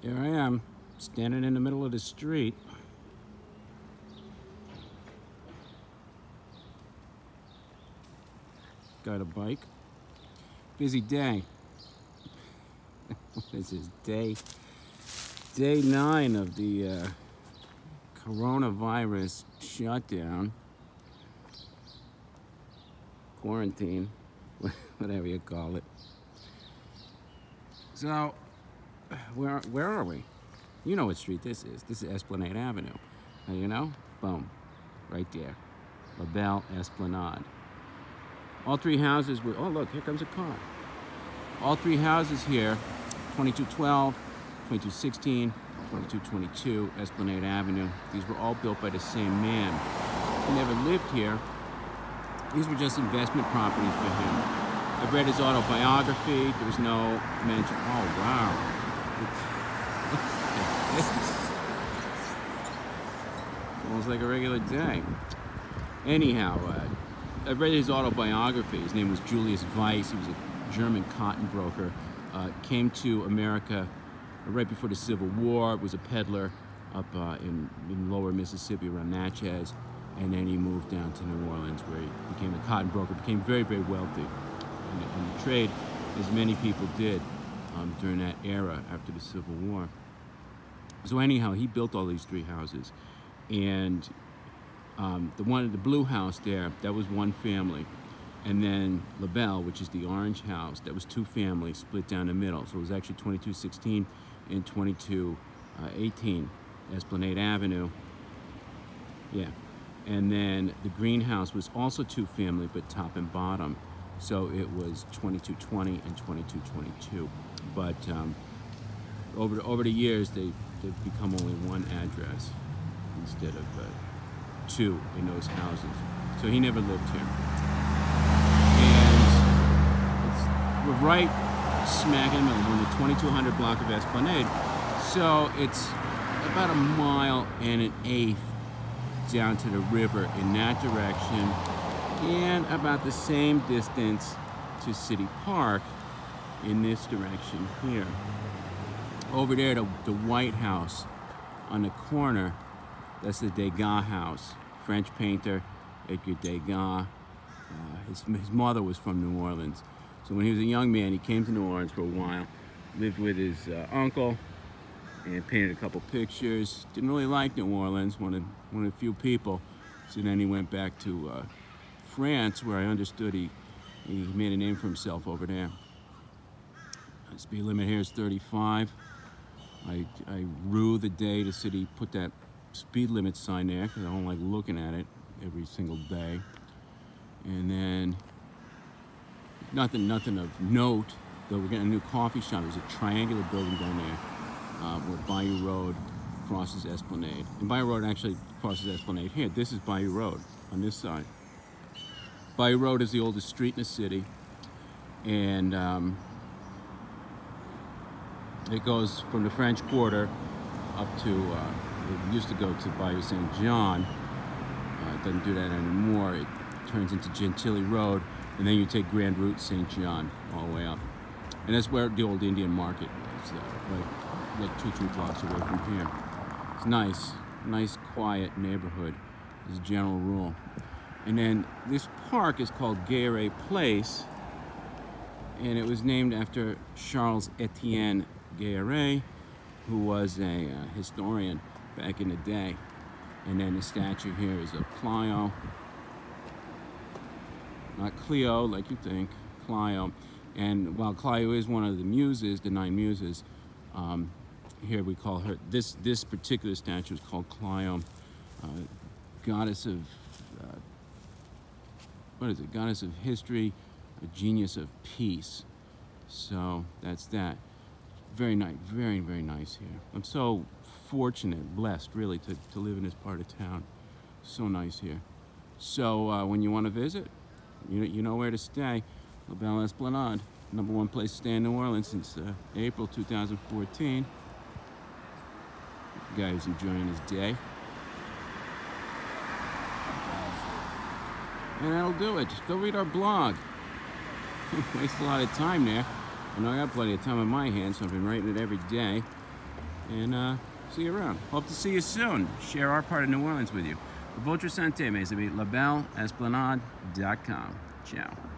Here I am, standing in the middle of the street. Got a bike. Busy day. What is this? Day 9 of the coronavirus shutdown. Quarantine, whatever you call it. So, where are we? You know what street this is. This is Esplanade Avenue. Now, you know? Boom. Right there. LaBelle Esplanade. All three houses were, oh look, here comes a car. All three houses here, 2212, 2216, 2222, Esplanade Avenue. These were all built by the same man. He never lived here. These were just investment properties for him. I've read his autobiography. There was no mention. Oh, wow. Almost like a regular day. Anyhow, I've read his autobiography. His name was Julius Weiss. He was a German cotton broker. Came to America right before the Civil War. Was a peddler up in lower Mississippi around Natchez. And then he moved down to New Orleans where he became a cotton broker, became very, very wealthy in the trade, as many people did during that era after the Civil War. So anyhow, he built all these three houses. And the blue house there, that was one family. And then LaBelle, which is the orange house, that was two families split down the middle. So it was actually 2216 and 2218, Esplanade Avenue. Yeah. And then the greenhouse was also two family, but top and bottom. So it was 2220 and 2222. But over the years, they've become only one address instead of two in those houses. So he never lived here. And we're right smack in the middle, in the 2200 block of Esplanade. So it's about a mile and an eighth down to the river in that direction, and about the same distance to City Park in this direction here. Over there, the White House on the corner, that's the Degas house. French painter, Edgar Degas. His mother was from New Orleans. So when he was a young man, he came to New Orleans for a while, lived with his uncle, and painted a couple pictures. Didn't really like New Orleans, one of the few people. So then he went back to France, where I understood he made a name for himself over there. The speed limit here is 35. I rue the day the city put that speed limit sign there, because I don't like looking at it every single day. And then nothing of note, though we're getting a new coffee shop. There's a triangular building down there. Where Bayou Road crosses Esplanade. And Bayou Road actually crosses Esplanade here. This is Bayou Road on this side. Bayou Road is the oldest street in the city. And it goes from the French Quarter up to, it used to go to Bayou St. John. It doesn't do that anymore. It turns into Gentilly Road. And then you take Grand Route St. John all the way up. And that's where the old Indian Market is, right? Like 2-3 blocks away from here. It's nice, quiet neighborhood as a general rule. And then this park is called Guéret Place, and it was named after Charles Etienne Guéret, who was a historian back in the day. And then the statue here is of Clio, not Cleo like you think, Clio. And while Clio is one of the muses, the 9 muses, here we call her, this particular statue is called Clio, goddess of, what is it, goddess of history, a genius of peace. So that's that. Very nice, very, very nice here. I'm so fortunate, blessed really, to live in this part of town. So nice here. So when you want to visit, you know where to stay. LaBelle Esplanade, #1 place to stay in New Orleans since April 2014. The guy who's enjoying his day. And that'll do it. Go read our blog. Waste a lot of time there. I know I got plenty of time on my hands, so I've been writing it every day. and see you around. Hope to see you soon. Share our part of New Orleans with you. Votre santé, mes amis. LaBelleEsplanade.com. Ciao.